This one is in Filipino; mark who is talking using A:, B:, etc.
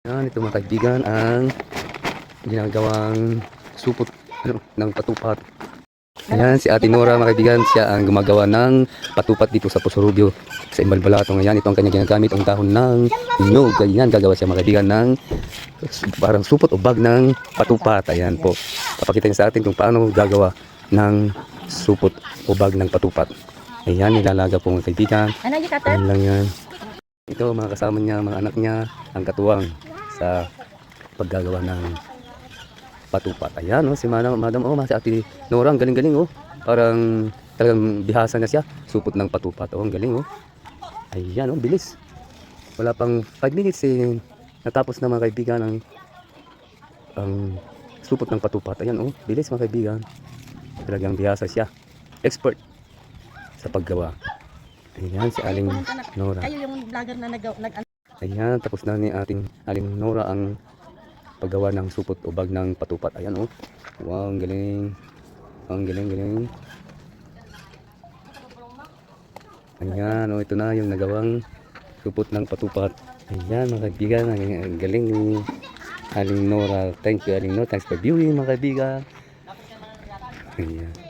A: Yan, ito mga kaibigan ang ginagawang supot ng patupat. Ayan, si Ate Nora mga kaibigan, siya ang gumagawa ng patupat dito sa Posorobio sa Imbalbalato. Ayan, ito ang kanyang ginagamit, ang dahon ng nyug. Ayan, gagawa siya mga kaibigan ng parang supot o bag ng patupat. Ayan po, papakita niya sa atin kung paano gagawa ng supot o bag ng patupat. Ayan, nilalaga po mga kaibigan. Ayan lang yan. Ito mga kasama niya, mga anak niya, ang katuwang sa paggagawa ng patupat. Ayan, oh, si Madam, si Ate Nora, ang galing-galing, oh. Parang talagang bihasa na siya. Supot ng patupat, oh, ang galing, oh. Ayan, oh, bilis. Wala pang 5 minutes, eh, natapos na mga kaibigan ang supot ng patupat. Ayan, oh, bilis mga kaibigan. Talagang bihasa siya. Expert sa paggawa. Ayan, si Aling Nora.
B: Kayo yung vlogger na
A: Ayan, tapos na ni ating Aling Nora ang paggawa ng supot o bag ng patupat. Ayan, oh. Wow, ang galing. Ang galing. Ayan, oh, ito na yung nagawang supot ng patupat. Ayan, mga kaibigan, ang galing ni Aling Nora. Thank you, Aling Nora. Thanks for viewing, mga kaibigan. Ayan.